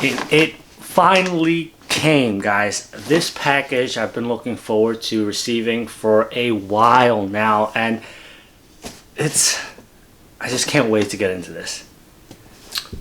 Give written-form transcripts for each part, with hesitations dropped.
It finally came, guys. This package I've been looking forward to receiving for a while now, and I just can't wait to get into this.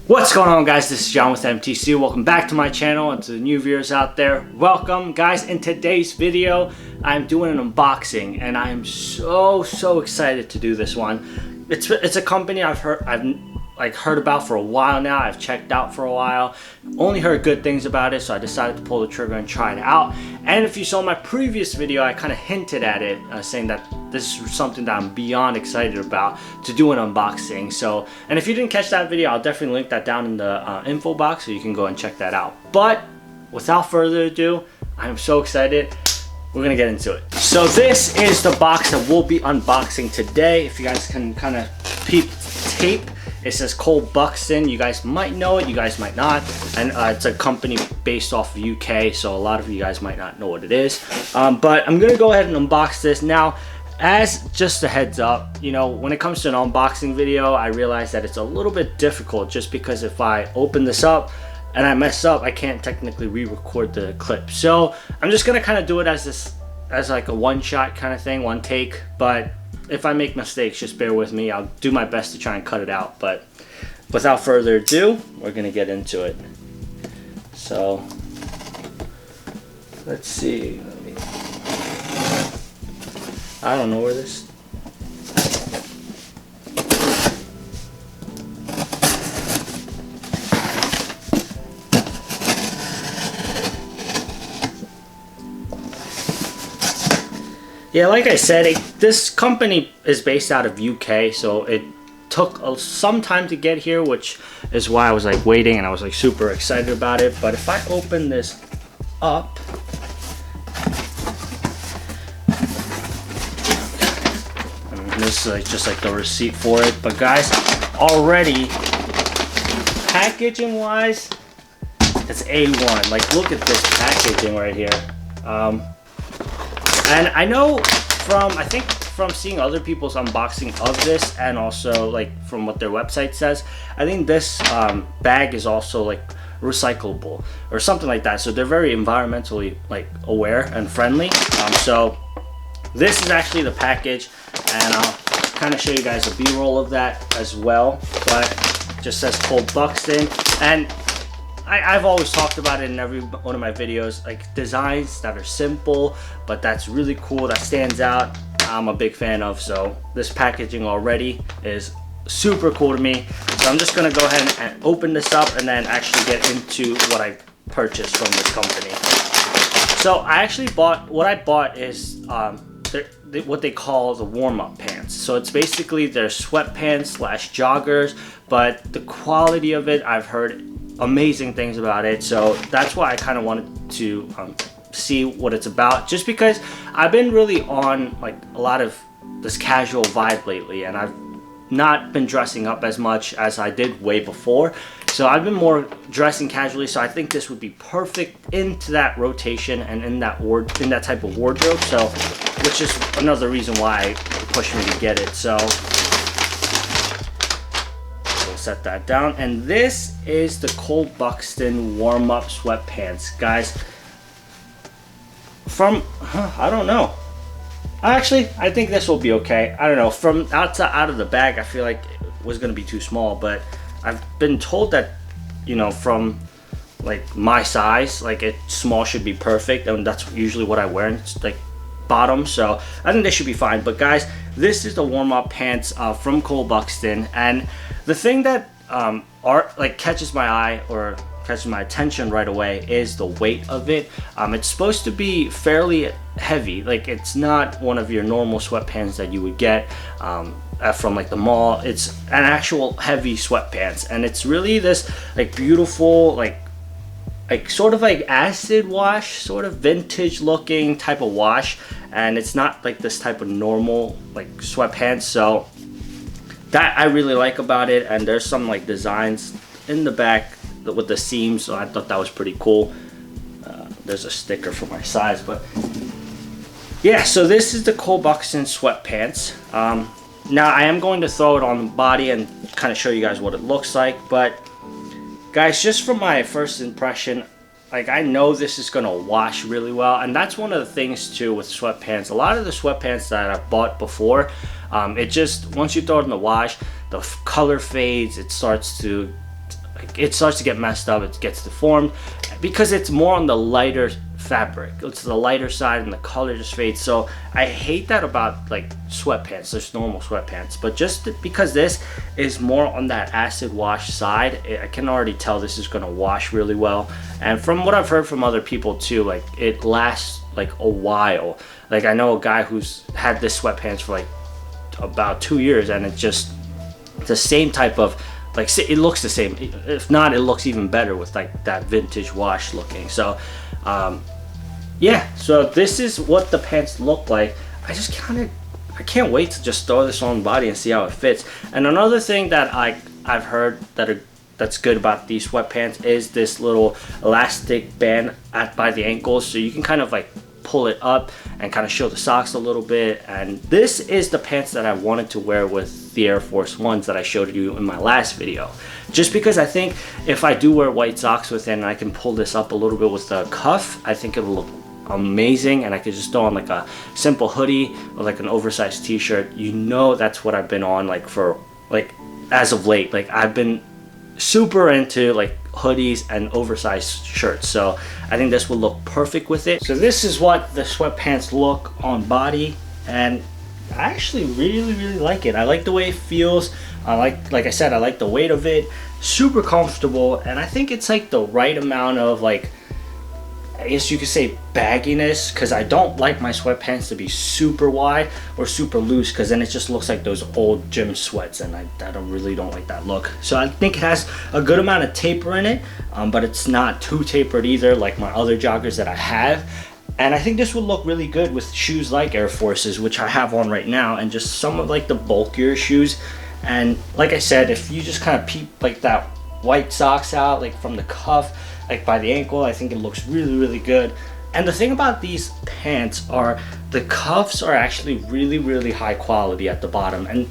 What's going on, guys? This is John with MTC. Welcome back to my channel, and to the new viewers out there, welcome, guys. In today's video, I'm doing an unboxing, and I am so excited to do this one. It's a company I've heard about for a while now. I've checked out for a while, only heard good things about it, so I decided to pull the trigger and try it out. And if you saw my previous video, I kind of hinted at it, saying that this is something that I'm beyond excited about to do an unboxing. So, and if you didn't catch that video, I'll definitely link that down in the info box, so you can go and check that out. But without further ado, I'm so excited. We're gonna get into it. So this is the box that we'll be unboxing today. If you guys can kind of peep tape, it says Buxton. You guys might know it, you guys might not. And it's a company based off of UK, so a lot of you guys might not know what it is. But I'm gonna go ahead and unbox this. Now, as just a heads up, you know, when it comes to an unboxing video, I realize that it's a little bit difficult, just because if I open this up and I mess up, I can't technically re-record the clip. So I'm just gonna kind of do it as like a one-shot kind of thing, one take. But if I make mistakes, just bear with me. I'll do my best to try and cut it out. But without further ado, we're gonna get into it. So let's see. I don't know where this. Yeah, like I said, this company is based out of UK, so it took some time to get here, which is why I was like waiting, and I was like super excited about it. But if I open this up, and this is like just like the receipt for it. But guys, already packaging wise, it's A1. Like, look at this packaging right here. And I know I think from seeing other people's unboxing of this, and also like from what their website says, I think this bag is also like recyclable or something like that. So they're very environmentally like aware and friendly. So this is actually the package, and I'll kind of show you guys a B-roll of that as well. But it just says Buxton, and I've always talked about it in every one of my videos, like designs that are simple, but that's really cool, that stands out, I'm a big fan of. So this packaging already is super cool to me. So I'm just gonna go ahead and open this up and then actually get into what I purchased from this company. So I actually what I bought is what they call the warm-up pants. So it's basically their sweatpants slash joggers, but the quality of it, I've heard amazing things about it. So that's why I kind of wanted to see what it's about, just because I've been really on like a lot of this casual vibe lately, and I've not been dressing up as much as I did way before. So I've been more dressing casually, so I think this would be perfect into that rotation and in that type of wardrobe. So, which is another reason why it pushed me to get it. So we'll set that down, and this is the Buxton warm-up sweatpants, guys. I don't know. Actually, I think this will be okay. I don't know. From out of the bag, I feel like it was gonna be too small, but I've been told that, you know, from like my size, like small should be perfect, and that's usually what I wear. It's like bottom, so I think they should be fine. But guys, this is the warm-up pants from Buxton, and the thing that catches my eye or catches my attention right away is the weight of it. It's supposed to be fairly heavy. Like, it's not one of your normal sweatpants that you would get from like the mall. It's an actual heavy sweatpants, and it's really this like beautiful like sort of like acid wash, sort of vintage looking type of wash, and it's not like this type of normal like sweatpants. So that I really like about it. And there's some like designs in the back with the seams, so I thought that was pretty cool. There's a sticker for my size, but yeah. So this is the Buxton sweatpants. Now I am going to throw it on the body and kind of show you guys what it looks like, but Guys, just from my first impression, like, I know this is gonna wash really well, and that's one of the things too with sweatpants. A lot of the sweatpants that I've bought before, it just, once you throw it in the wash, the color fades, it starts to get messed up, it gets deformed, because it's more on the lighter fabric. It's the lighter side and the color just fades. So I hate that about like sweatpants, just normal sweatpants. But just because this is more on that acid wash side, I can already tell this is gonna wash really well. And from what I've heard from other people too, like it lasts like a while. Like I know a guy who's had this sweatpants for like about 2 years, and it's just the same type of, like, it looks the same. If not, it looks even better with like that vintage wash looking. So yeah, so this is what the pants look like. I can't wait to just throw this on body and see how it fits. And another thing that I've heard that's good about these sweatpants is this little elastic band by the ankles, so you can kind of like pull it up and kind of show the socks a little bit. And this is the pants that I wanted to wear with the Air Force Ones that I showed you in my last video, just because I think if I do wear white socks with it and I can pull this up a little bit with the cuff, I think it'll look amazing. And I could just throw on like a simple hoodie or like an oversized t-shirt. You know, that's what I've been on like for like as of late. Like I've been super into like hoodies and oversized shirts, so I think this will look perfect with it. So this is what the sweatpants look on body, and I actually really like it. I like the way it feels. Like I said, I like the weight of it. Super comfortable, and I think it's like the right amount of, like, I guess you could say bagginess, because I don't like my sweatpants to be super wide or super loose, because then it just looks like those old gym sweats, and I really don't like that look. So I think it has a good amount of taper in it, but it's not too tapered either like my other joggers that I have. And I think this would look really good with shoes like Air Forces, which I have on right now, and just some of like the bulkier shoes. And like I said, if you just kind of peep like that white socks out like from the cuff, like by the ankle, I think it looks really good. And the thing about these pants are the cuffs are actually really high quality at the bottom. And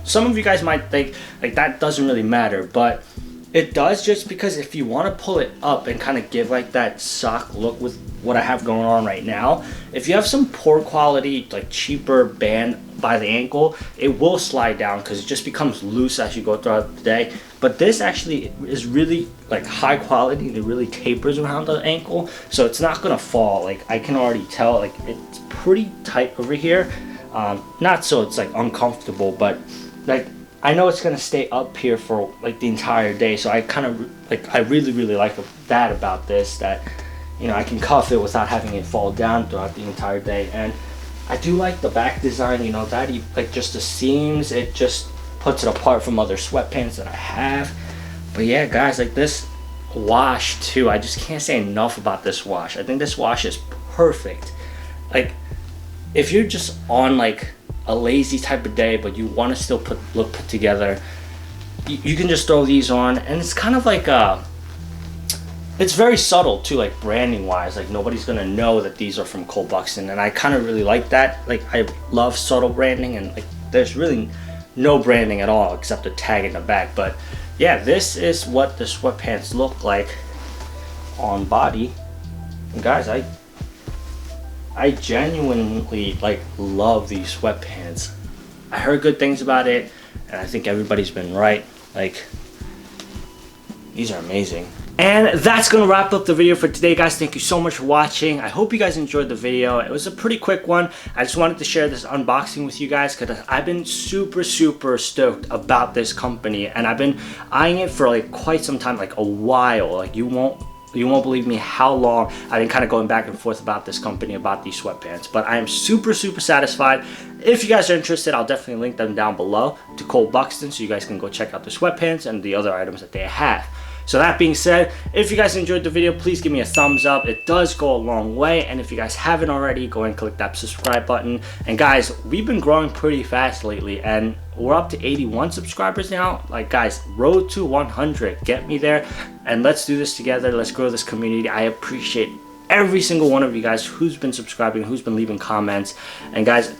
some of you guys might think like that doesn't really matter, but it does, just because if you want to pull it up and kind of give like that sock look with what I have going on right now, if you have some poor quality like cheaper band by the ankle, it will slide down because it just becomes loose as you go throughout the day. But this actually is really like high quality, and it really tapers around the ankle, so it's not gonna fall. Like I can already tell, like it's pretty tight over here. Not so it's like uncomfortable, but like I know it's gonna stay up here for like the entire day. So I kind of like, I really like that about this, that, you know, I can cuff it without having it fall down throughout the entire day. And I do like the back design, you know, that like just the seams, it just puts it apart from other sweatpants that I have. But yeah, guys, like this wash too, I just can't say enough about this wash. I think this wash is perfect. Like if you're just on like a lazy type of day but you want to still look put together, you can just throw these on. And it's kind of like it's very subtle too, like branding wise. Like nobody's gonna know that these are from Buxton, and I kind of really like that. Like I love subtle branding, and like there's really no branding at all except the tag in the back. But yeah, this is what the sweatpants look like on body. And guys, I genuinely like love these sweatpants. I heard good things about it, and I think everybody's been right. Like these are amazing. And that's gonna wrap up the video for today, guys. Thank you so much for watching. I hope you guys enjoyed the video. It was a pretty quick one. I just wanted to share this unboxing with you guys because I've been super stoked about this company, and I've been eyeing it for like quite some time, like a while. Like you won't believe me how long I've been kind of going back and forth about this company, about these sweatpants. But I am super satisfied. If you guys are interested, I'll definitely link them down below to Buxton, so you guys can go check out the sweatpants and the other items that they have. So that being said, if you guys enjoyed the video, please give me a thumbs up. It does go a long way. And if you guys haven't already, go ahead and click that subscribe button. And guys, we've been growing pretty fast lately, and we're up to 81 subscribers now. Like guys, road to 100, get me there, and let's do this together. Let's grow this community. I appreciate every single one of you guys who's been subscribing, who's been leaving comments. And guys,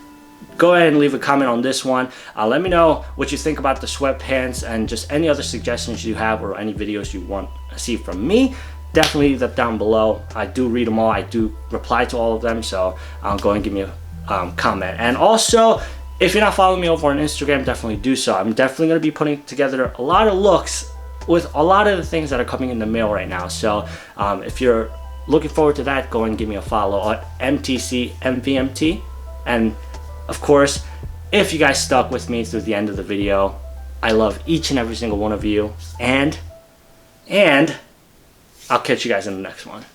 go ahead and leave a comment on this one. Let me know what you think about the sweatpants and just any other suggestions you have or any videos you want to see from me. Definitely leave that down below. I do read them all. I do reply to all of them, so go and give me a comment. And also, if you're not following me over on Instagram, definitely do so. I'm definitely going to be putting together a lot of looks with a lot of the things that are coming in the mail right now. So if you're looking forward to that, go and give me a follow at MTCMVMT. And of course, if you guys stuck with me through the end of the video, I love each and every single one of you. And I'll catch you guys in the next one.